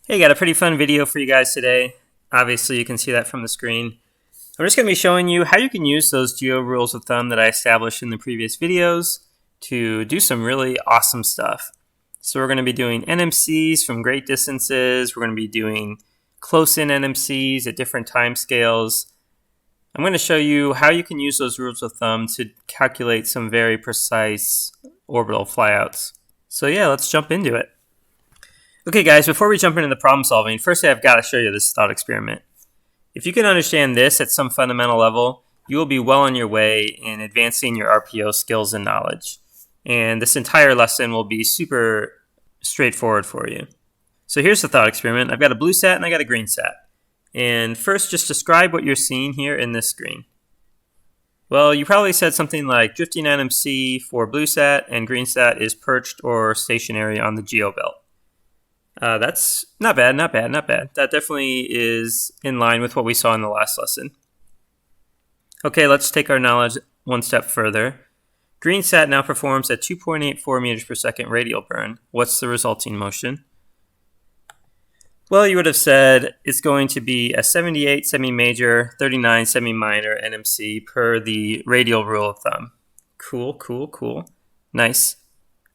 Hey, got a pretty fun video for you guys today. Obviously, you can see that from the screen. I'm just going to be showing you how you can use those GEO rules of thumb that I established in the previous videos to do some really awesome stuff. So we're going to be doing NMCs from great distances. We're going to be doing close-in NMCs at different time scales. I'm going to show you how you can use those rules of thumb to calculate some very precise orbital flyouts. So yeah, let's jump into it. Okay guys, before we jump into the problem solving, first I've got to show you this thought experiment. If you can understand this at some fundamental level, you will be well on your way in advancing your RPO skills and knowledge. And this entire lesson will be super straightforward for you. So here's the thought experiment. I've got a blue sat and I got a green sat. And first, just describe what you're seeing here in this screen. Well, you probably said something like drifting NMC for blue sat and green sat is perched or stationary on the GEO belt. That's not bad, not bad, not bad. That definitely is in line with what we saw in the last lesson. Okay, let's take our knowledge one step further. Green sat now performs at 2.84 meters per second radial burn. What's the resulting motion? Well, you would have said it's going to be a 78 semi-major, 39 semi-minor NMC per the radial rule of thumb. Cool, cool, cool. Nice.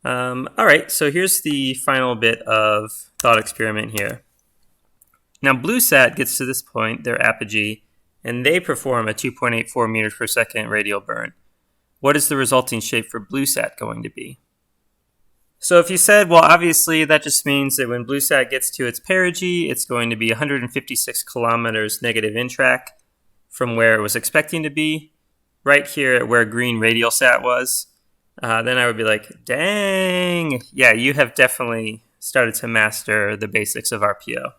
All right, so here's the final bit of thought experiment here. Now, blue sat gets to this point, their apogee, and they perform a 2.84 meters per second radial burn. What is the resulting shape for blue sat going to be? So if you said, well, obviously that just means that when blue sat gets to its perigee, it's going to be 156 kilometers negative in track from where it was expecting to be, right here at where green radial sat was. Then I would be like, dang, yeah, you have definitely started to master the basics of RPO.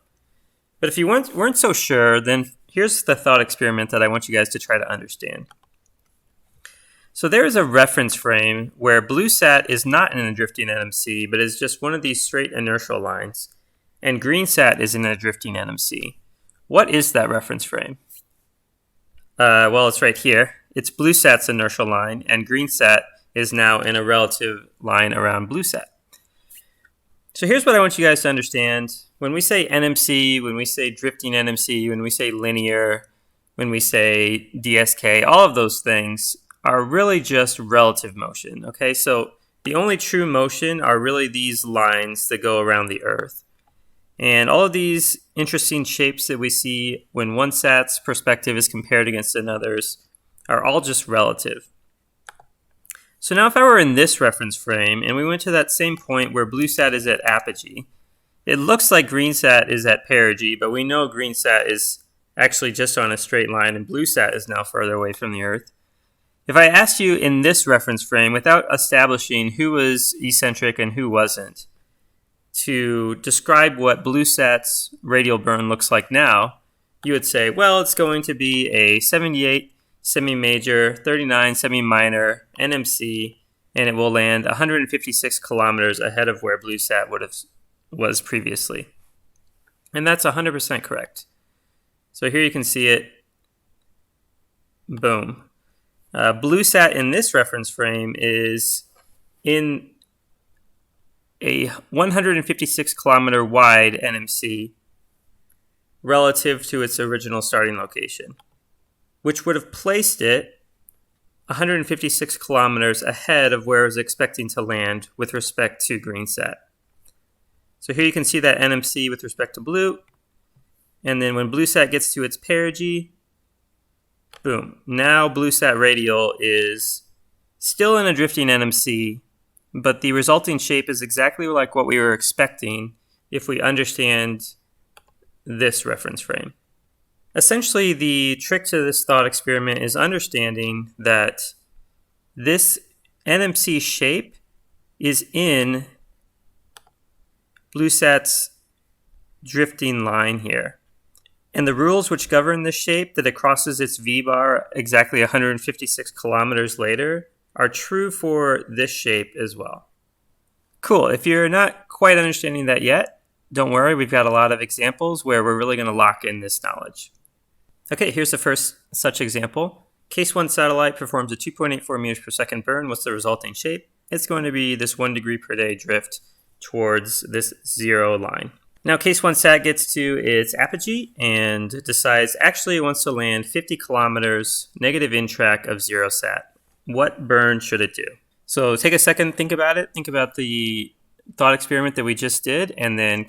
But if you weren't so sure, then here's the thought experiment that I want you guys to try to understand. So there is a reference frame where blue sat is not in a drifting NMC, but is just one of these straight inertial lines, and green sat is in a drifting NMC. What is that reference frame? Well, it's right here. It's blue sat's inertial line, and green sat is now in a relative line around blue sat. So here's what I want you guys to understand. When we say NMC, when we say drifting NMC, when we say linear, when we say DSK, all of those things are really just relative motion, okay? So the only true motion are really these lines that go around the Earth. And all of these interesting shapes that we see when one sat's perspective is compared against another's are all just relative. So now if I were in this reference frame and we went to that same point where blue sat is at apogee, it looks like green sat is at perigee, but we know green sat is actually just on a straight line and blue sat is now further away from the Earth. If I asked you in this reference frame, without establishing who was eccentric and who wasn't, to describe what blue sat's radial burn looks like now, you would say, well, it's going to be a 78 semi-major, 39 semi-minor NMC, and it will land 156 kilometers ahead of where blue sat was previously. And that's 100% correct. So here you can see it. Boom. Blue sat in this reference frame is in a 156 kilometer wide NMC relative to its original starting location, which would have placed it 156 kilometers ahead of where it was expecting to land with respect to green sat. So here you can see that NMC with respect to blue, and then when blue sat gets to its perigee, boom. Now blue sat radial is still in a drifting NMC, but the resulting shape is exactly like what we were expecting if we understand this reference frame. Essentially, the trick to this thought experiment is understanding that this NMC shape is in blue sat's drifting line here. And the rules which govern this shape, that it crosses its V-bar exactly 156 kilometers later, are true for this shape as well. Cool. If you're not quite understanding that yet, don't worry. We've got a lot of examples where we're really going to lock in this knowledge. Okay, here's the first such example. Case 1 satellite performs a 2.84 meters per second burn. What's the resulting shape? It's going to be this 1 degree per day drift towards this 0 line. Now case 1 sat gets to its apogee and decides actually it wants to land 50 kilometers negative in track of 0 sat. What burn should it do? So take a second, think about it. Think about the thought experiment that we just did, and then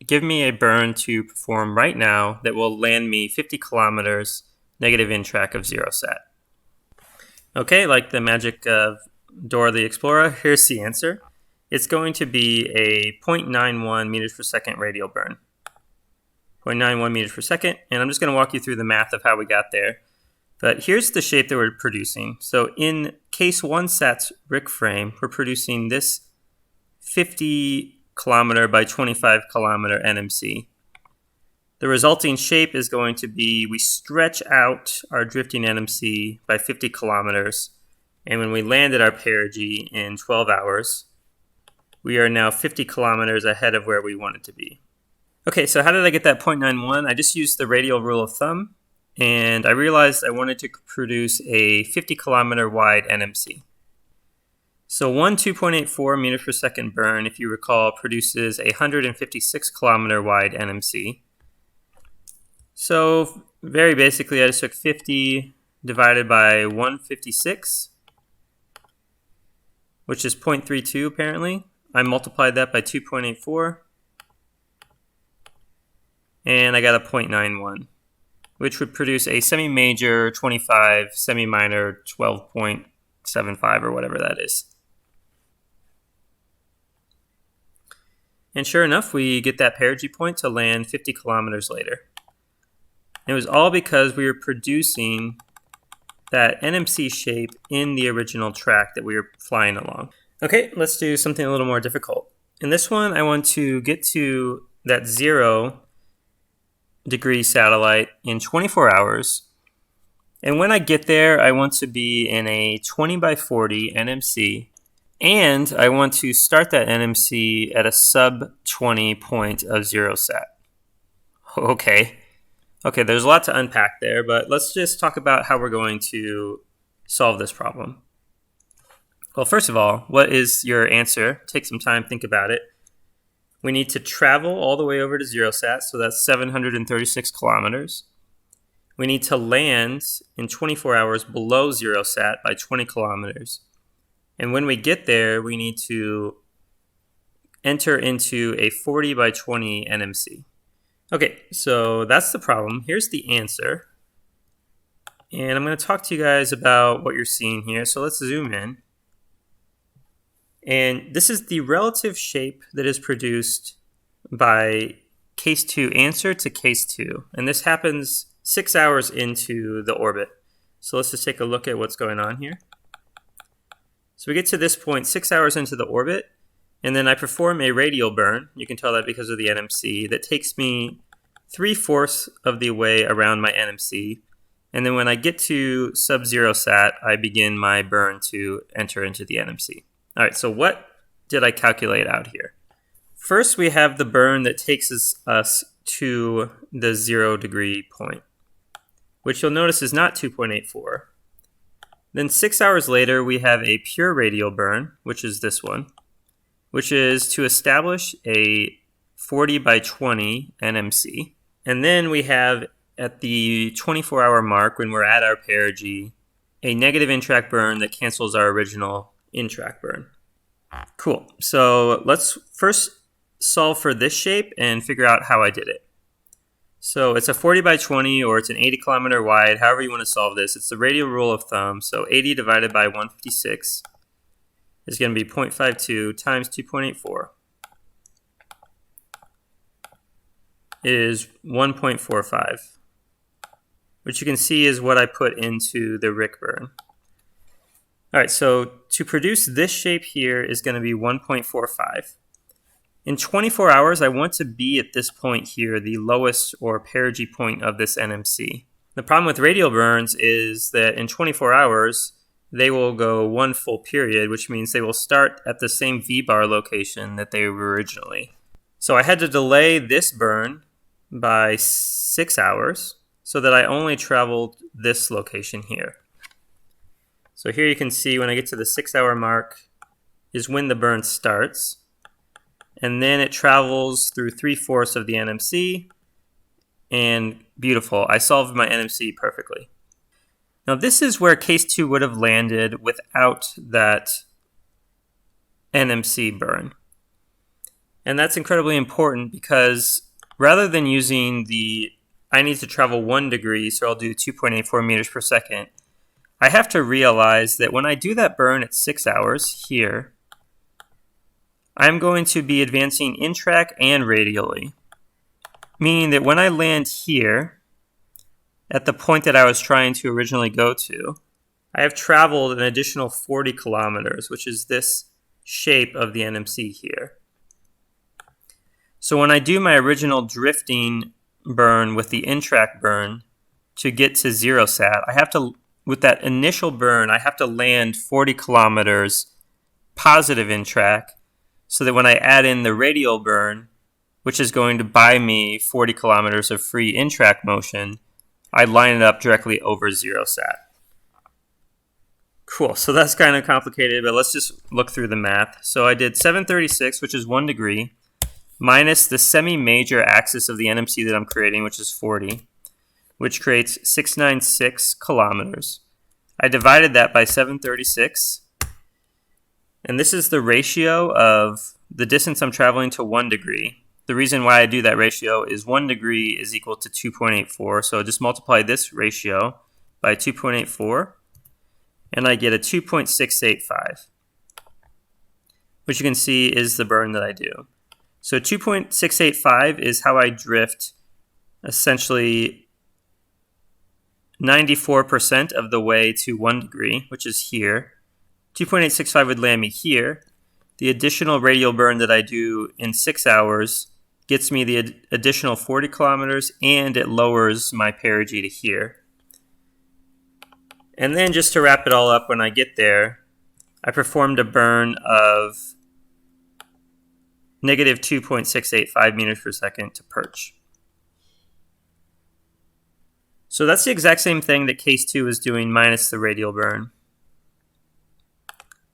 give me a burn to perform right now that will land me 50 kilometers negative in track of 0 sat. Okay, like the magic of Dora the Explorer, here's the answer. It's going to be a 0.91 meters per second radial burn. 0.91 meters per second, and I'm just going to walk you through the math of how we got there. But here's the shape that we're producing. So in case 1 sat's RIC frame, we're producing this 50 kilometer by 25 kilometer NMC. The resulting shape is going to be, we stretch out our drifting NMC by 50 kilometers, and when we land at our perigee in 12 hours, we are now 50 kilometers ahead of where we want it to be. Okay, so how did I get that 0.91? I just used the radial rule of thumb, and I realized I wanted to produce a 50 kilometer wide NMC. So one 2.84 meters per second burn, if you recall, produces a 156 kilometer wide NMC. So very basically, I just took 50 divided by 156, which is 0.32 apparently. I multiplied that by 2.84, and I got a 0.91, which would produce a semi-major 25, semi-minor 12.75 or whatever that is. And sure enough, we get that perigee point to land 50 kilometers later. It was all because we were producing that NMC shape in the original track that we were flying along. Okay, let's do something a little more difficult. In this one, I want to get to that 0 degree satellite in 24 hours. And when I get there, I want to be in a 20 by 40 NMC. And I want to start that NMC at a sub 20 point of 0 sat. Okay, there's a lot to unpack there, but let's just talk about how we're going to solve this problem. Well, first of all, what is your answer? Take some time, think about it. We need to travel all the way over to 0 sat, so that's 736 kilometers. We need to land in 24 hours below 0 sat by 20 kilometers. And when we get there, we need to enter into a 40 by 20 NMC. Okay, so that's the problem. Here's the answer. And I'm going to talk to you guys about what you're seeing here. So let's zoom in. And this is the relative shape that is produced by case 2 answer to case 2. And this happens 6 hours into the orbit. So let's just take a look at what's going on here. So we get to this point 6 hours into the orbit, and then I perform a radial burn. You can tell that because of the NMC. That takes me 3/4 of the way around my NMC. And then when I get to sub-0 sat, I begin my burn to enter into the NMC. All right, so what did I calculate out here? First, we have the burn that takes us to the 0 degree point, which you'll notice is not 2.84. Then 6 hours later, we have a pure radial burn, which is this one, which is to establish a 40 by 20 NMC. And then we have, at the 24-hour mark, when we're at our perigee, a negative in-track burn that cancels our original in-track burn. Cool. So let's first solve for this shape and figure out how I did it. So it's a 40 by 20, or it's an 80 kilometer wide, however you want to solve this. It's the radial rule of thumb. So 80 divided by 156 is going to be 0.52 times 2.84 is 1.45, which you can see is what I put into the RIC burn. All right, so to produce this shape here is going to be 1.45. In 24 hours, I want to be at this point here, the lowest or perigee point of this NMC. The problem with radial burns is that in 24 hours, they will go one full period, which means they will start at the same V-bar location that they were originally. So I had to delay this burn by 6 hours so that I only traveled this location here. So here you can see when I get to the 6 hour mark is when the burn starts. and then it travels through 3/4 of the NMC, and beautiful, I solved my NMC perfectly. Now this is where case 2 would have landed without that NMC burn. And that's incredibly important because rather than using I need to travel 1 degree, so I'll do 2.84 meters per second, I have to realize that when I do that burn at 6 hours here, I'm going to be advancing in track and radially, meaning that when I land here, at the point that I was trying to originally go to, I have traveled an additional 40 kilometers, which is this shape of the NMC here. So when I do my original drifting burn with the in-track burn to get to 0 sat, with that initial burn, I have to land 40 kilometers positive in-track so that when I add in the radial burn, which is going to buy me 40 kilometers of free in-track motion, I line it up directly over 0 sat. Cool, so that's kind of complicated, but let's just look through the math. So I did 736, which is 1 degree, minus the semi-major axis of the NMC that I'm creating, which is 40, which creates 696 kilometers. I divided that by 736, and this is the ratio of the distance I'm traveling to 1 degree. The reason why I do that ratio is 1 degree is equal to 2.84, so just multiply this ratio by 2.84, and I get a 2.685, which you can see is the burn that I do. So 2.685 is how I drift essentially 94% of the way to 1 degree, which is here. 2.865 would land me here. The additional radial burn that I do in 6 hours gets me the additional 40 kilometers, and it lowers my perigee to here. And then just to wrap it all up, when I get there, I performed a burn of negative 2.685 meters per second to perch. So that's the exact same thing that case 2 is doing minus the radial burn.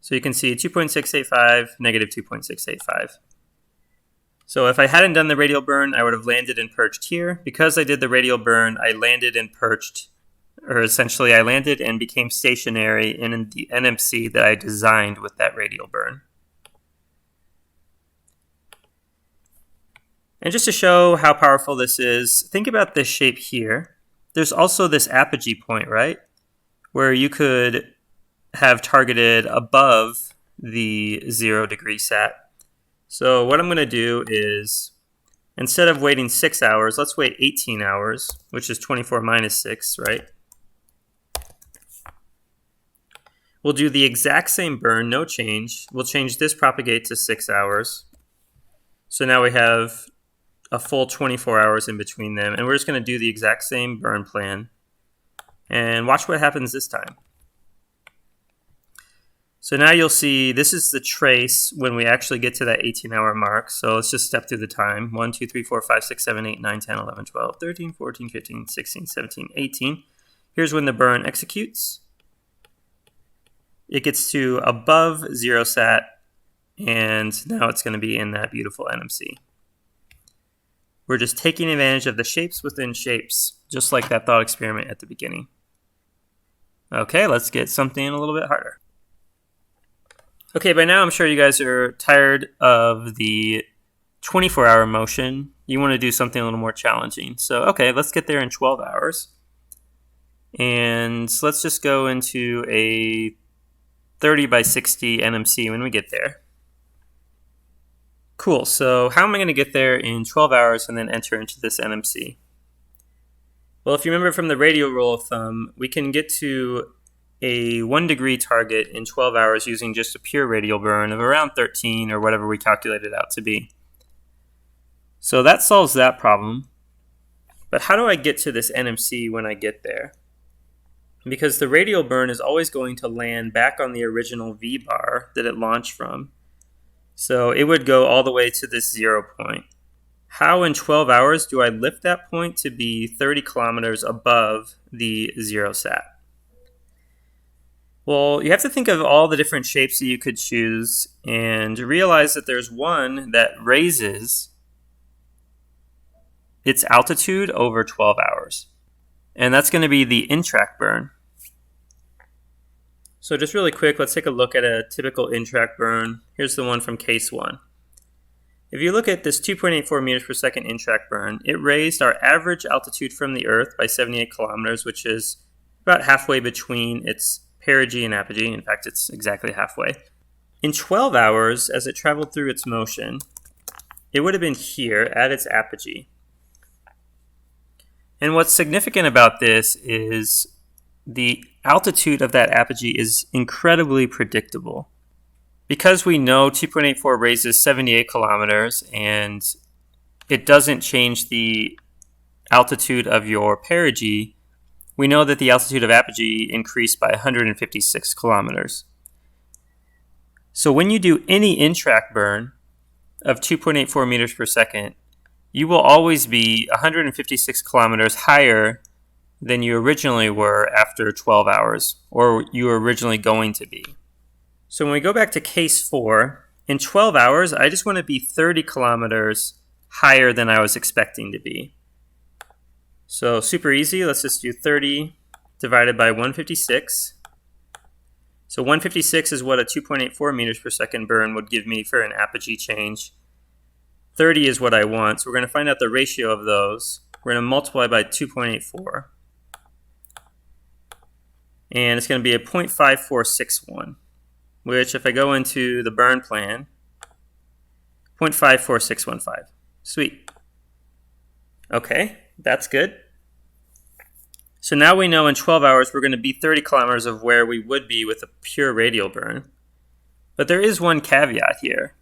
So you can see 2.685, negative 2.685. So if I hadn't done the radial burn, I would have landed and perched here. Because I did the radial burn, I landed and perched, or essentially I landed and became stationary in the NMC that I designed with that radial burn. And just to show how powerful this is, think about this shape here. There's also this apogee point, right? Where you could have targeted above the 0 degree sat. So what I'm going to do is, instead of waiting 6 hours, let's wait 18 hours, which is 24 minus 6, right? We'll do the exact same burn, no change. We'll change this propagate to 6 hours. So now we have a full 24 hours in between them, and we're just going to do the exact same burn plan and watch what happens this time. So now you'll see this is the trace when we actually get to that 18-hour mark. So let's just step through the time. 1, 2, 3, 4, 5, 6, 7, 8, 9, 10, 11, 12, 13, 14, 15, 16, 17, 18. Here's when the burn executes. It gets to above 0 sat, and now it's going to be in that beautiful NMC. We're just taking advantage of the shapes within shapes, just like that thought experiment at the beginning. Okay, let's get something a little bit harder. Okay, by now I'm sure you guys are tired of the 24-hour motion. You want to do something a little more challenging. So, okay, let's get there in 12 hours. And let's just go into a 30 by 60 NMC when we get there. Cool, so how am I going to get there in 12 hours and then enter into this NMC? Well, if you remember from the radial rule of thumb, we can get to a 1 degree target in 12 hours using just a pure radial burn of around 13 or whatever we calculated out to be. So that solves that problem. But how do I get to this NMC when I get there? Because the radial burn is always going to land back on the original V bar that it launched from. So it would go all the way to this 0 point. How in 12 hours do I lift that point to be 30 kilometers above the 0 sat? Well, you have to think of all the different shapes that you could choose and realize that there's one that raises its altitude over 12 hours. And that's going to be the in-track burn. So just really quick, let's take a look at a typical in-track burn. Here's the one from case 1. If you look at this 2.84 meters per second in-track burn, it raised our average altitude from the Earth by 78 kilometers, which is about halfway between its perigee and apogee. In fact, it's exactly halfway. In 12 hours, as it traveled through its motion, it would have been here at its apogee. And what's significant about this is the altitude of that apogee is incredibly predictable. Because we know 2.84 raises 78 kilometers and it doesn't change the altitude of your perigee, we know that the altitude of apogee increased by 156 kilometers. So when you do any in-track burn of 2.84 meters per second, you will always be 156 kilometers higher than you originally were after 12 hours, or you were originally going to be. So when we go back to case 4, in 12 hours, I just want to be 30 kilometers higher than I was expecting to be. So super easy, let's just do 30 divided by 156. So 156 is what a 2.84 meters per second burn would give me for an apogee change. 30 is what I want, so we're going to find out the ratio of those. We're going to multiply by 2.84. And it's going to be a 0.5461, which if I go into the burn plan, 0.54615. Sweet. Okay, that's good. So now we know in 12 hours we're going to be 30 kilometers of where we would be with a pure radial burn. But there is one caveat here.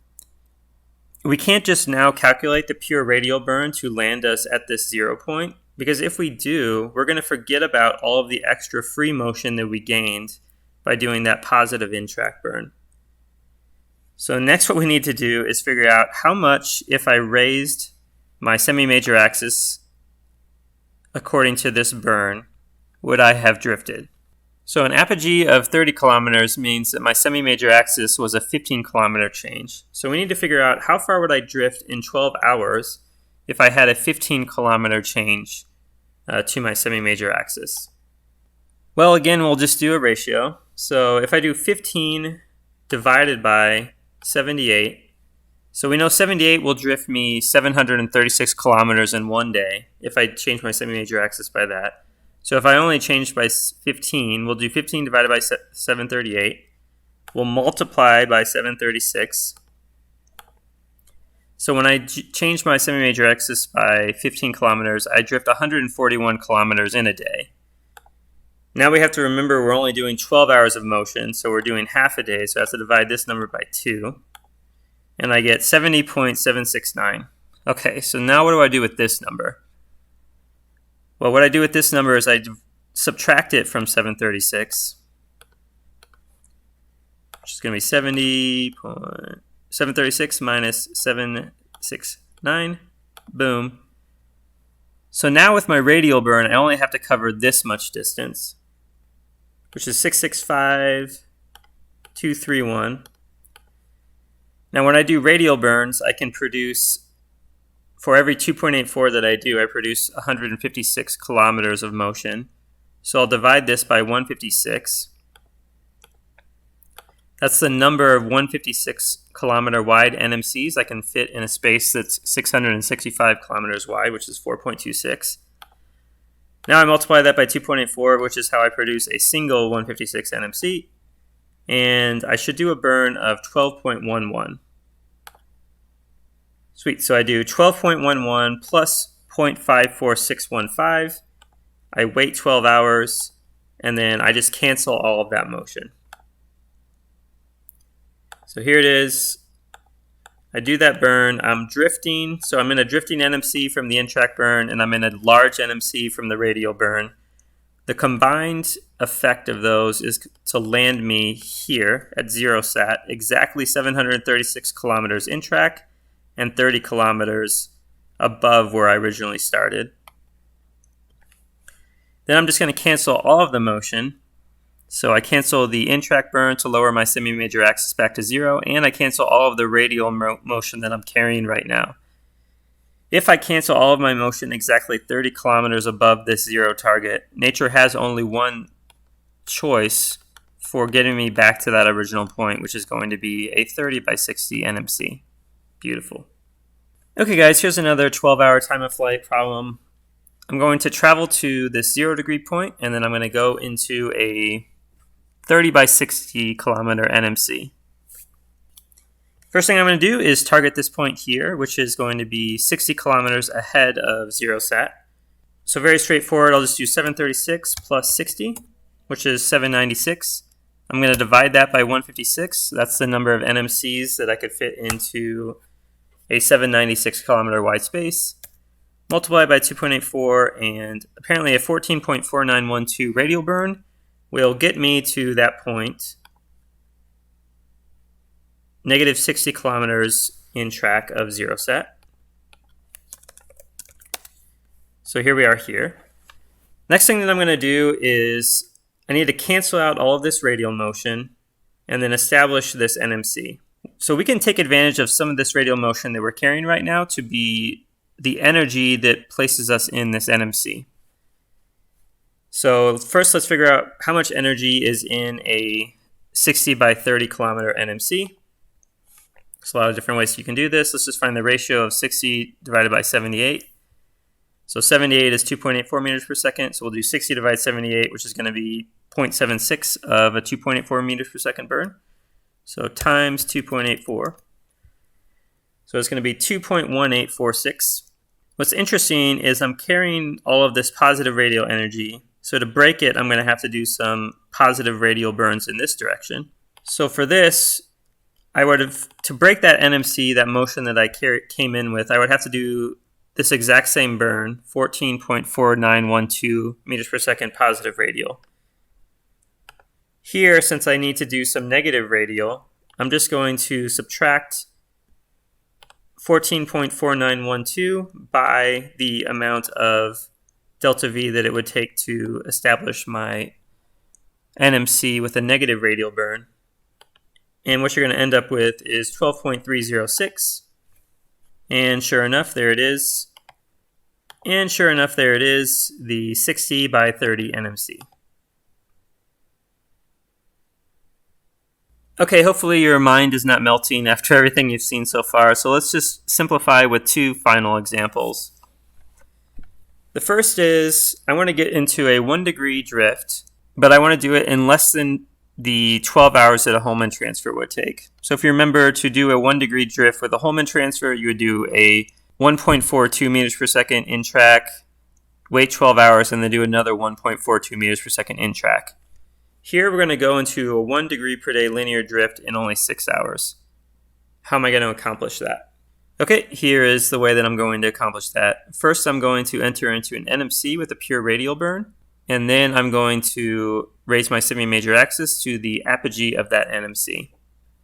We can't just now calculate the pure radial burn to land us at this 0 point, because if we do, we're going to forget about all of the extra free motion that we gained by doing that positive in-track burn. So next what we need to do is figure out how much, if I raised my semi-major axis according to this burn, would I have drifted. So an apogee of 30 kilometers means that my semi-major axis was a 15 kilometer change. So we need to figure out how far would I drift in 12 hours if I had a 15 kilometer change to my semi-major axis. Well, again, we'll just do a ratio. So if I do 15 divided by 78, so we know 78 will drift me 736 kilometers in one day if I change my semi-major axis by that. So if I only change by 15, we'll do 15 divided by 738. We'll multiply by 736. So when I change my semi-major axis by 15 kilometers, I drift 141 kilometers in a day. Now we have to remember we're only doing 12 hours of motion, so we're doing half a day, so I have to divide this number by 2. And I get 70.769. Okay, so now what do I do with this number? Well, what I do with this number is I subtract it from 736, which is going to be 736 minus 769. Boom. So now with my radial burn, I only have to cover this much distance, which is 665,231. Now when I do radial burns, I can produce, for every 2.84 that I do, I produce 156 kilometers of motion. So I'll divide this by 156. That's the number of 156 kilometer wide NMCs I can fit in a space that's 665 kilometers wide, which is 4.26. Now I multiply that by 2.84, which is how I produce a single 156 NMC. And I should do a burn of 12.11. Sweet, so I do 12.11 plus 0.54615. I wait 12 hours, and then I just cancel all of that motion. So here it is. I do that burn. I'm drifting, so I'm in a drifting NMC from the in-track burn, and I'm in a large NMC from the radial burn. The combined effect of those is to land me here at 0 sat, exactly 736 kilometers in-track, and 30 kilometers above where I originally started. Then I'm just going to cancel all of the motion, So I cancel the in-track burn to lower my semi-major axis back to 0, and I cancel all of the radial motion that I'm carrying right now. If I cancel all of my motion exactly 30 kilometers above this 0 target, nature has only one choice for getting me back to that original point, which is going to be a 30 by 60 NMC. Beautiful. Okay guys, here's another 12-hour time of flight problem. I'm going to travel to this 0 degree point, and then I'm going to go into a 30 by 60 kilometer NMC. First thing I'm going to do is target this point here, which is going to be 60 kilometers ahead of 0 sat. So very straightforward, I'll just do 736 plus 60, which is 796. I'm going to divide that by 156. That's the number of NMCs that I could fit into a 796 kilometer wide space. Multiply by 2.84, and apparently a 14.4912 radial burn will get me to that point, negative 60 kilometers in track of 0 sat. So here we are here. Next thing that I'm going to do is I need to cancel out all of this radial motion and then establish this NMC. So we can take advantage of some of this radial motion that we're carrying right now to be the energy that places us in this NMC. So first let's figure out how much energy is in a 60 by 30 kilometer NMC. There's a lot of different ways you can do this. Let's just find the ratio of 60 divided by 78. So 78 is 2.84 meters per second. So we'll do 60 divided 78, which is going to be 0.76 of a 2.84 meters per second burn. So times 2.84. So it's going to be 2.1846. What's interesting is I'm carrying all of this positive radial energy. So to break it, I'm going to have to do some positive radial burns in this direction. So for this, to break that NMC, that motion that I came in with, I would have to do this exact same burn, 14.4912 meters per second positive radial. Here, since I need to do some negative radial, I'm just going to subtract 14.4912 by the amount of delta V that it would take to establish my NMC with a negative radial burn. And what you're going to end up with is 12.306. And sure enough, there it is. And sure enough, there it is, the 60 by 30 NMC. Okay, hopefully your mind is not melting after everything you've seen so far. So let's just simplify with two final examples. The first is I want to get into a 1 degree drift, but I want to do it in less than the 12 hours that a Holman transfer would take. So if you remember, to do a 1 degree drift with a Holman transfer, you would do a 1.42 meters per second in track, wait 12 hours, and then do another 1.42 meters per second in track. Here we're going to go into a 1 degree per day linear drift in only 6 hours. How am I going to accomplish that? Okay, here is the way that I'm going to accomplish that. First, I'm going to enter into an NMC with a pure radial burn, and then I'm going to raise my semi-major axis to the apogee of that NMC.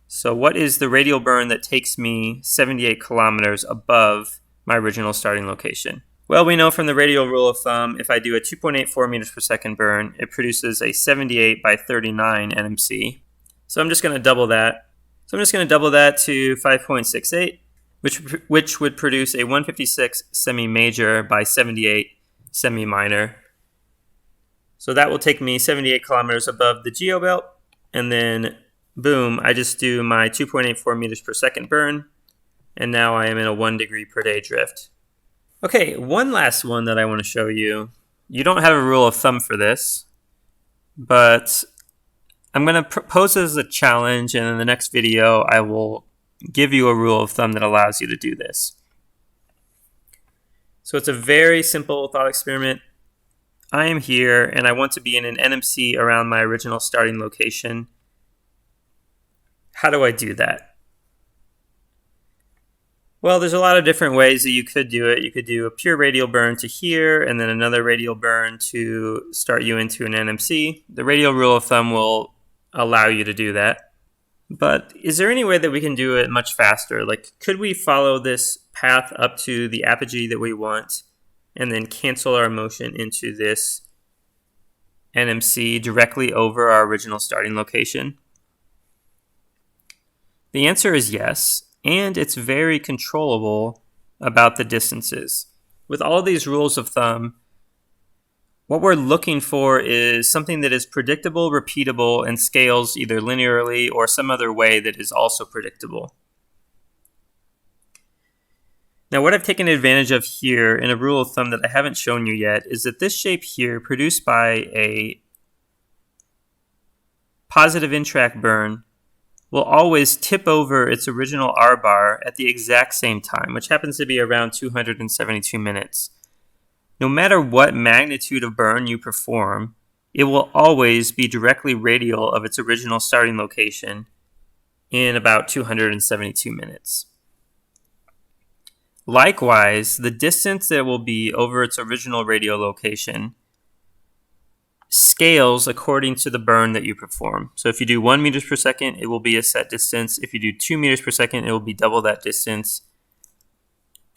So what is the radial burn that takes me 78 kilometers above my original starting location? Well, we know from the radial rule of thumb, if I do a 2.84 meters per second burn, it produces a 78 by 39 NMC. So I'm just going to double that. So I'm just going to double that to 5.68, which would produce a 156 semi-major by 78 semi-minor. So that will take me 78 kilometers above the GEO belt, and then boom, I just do my 2.84 meters per second burn, and now I am in a 1 degree per day drift. Okay, one last one that I want to show you. You don't have a rule of thumb for this, but I'm going to propose it as a challenge, and in the next video, I will give you a rule of thumb that allows you to do this. So it's a very simple thought experiment. I am here, and I want to be in an NMC around my original starting location. How do I do that? Well, there's a lot of different ways that you could do it. You could do a pure radial burn to here, and then another radial burn to start you into an NMC. The radial rule of thumb will allow you to do that. But is there any way that we can do it much faster? Like, could we follow this path up to the apogee that we want, and then cancel our motion into this NMC directly over our original starting location? The answer is yes, and it's very controllable about the distances. With all these rules of thumb, what we're looking for is something that is predictable, repeatable, and scales either linearly or some other way that is also predictable. Now, what I've taken advantage of here in a rule of thumb that I haven't shown you yet is that this shape here, produced by a positive in-track burn, will always tip over its original R bar at the exact same time, which happens to be around 272 minutes. No matter what magnitude of burn you perform, it will always be directly radial of its original starting location in about 272 minutes. Likewise, the distance that will be over its original radial location scales according to the burn that you perform. So if you do 1 meters per second, it will be a set distance. If you do 2 meters per second, it will be double that distance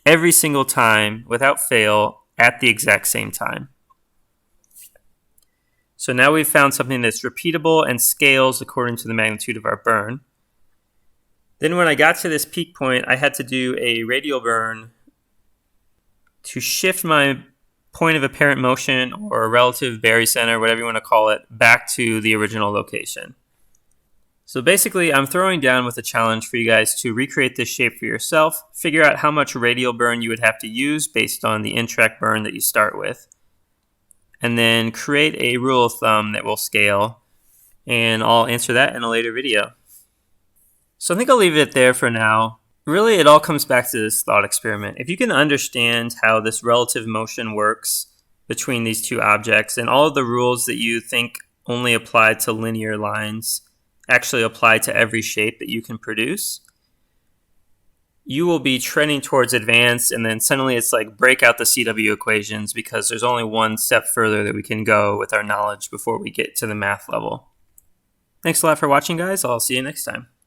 every single time without fail at the exact same time. So now we've found something that's repeatable and scales according to the magnitude of our burn. Then when I got to this peak point, I had to do a radial burn to shift my point of apparent motion or relative barycenter, whatever you want to call it, back to the original location. So basically, I'm throwing down with a challenge for you guys to recreate this shape for yourself, figure out how much radial burn you would have to use based on the in-track burn that you start with, and then create a rule of thumb that will scale, and I'll answer that in a later video. So I think I'll leave it there for now. Really, it all comes back to this thought experiment. If you can understand how this relative motion works between these two objects and all of the rules that you think only apply to linear lines actually apply to every shape that you can produce, you will be trending towards advanced, and then suddenly it's like break out the CW equations because there's only one step further that we can go with our knowledge before we get to the math level. Thanks a lot for watching, guys. I'll see you next time.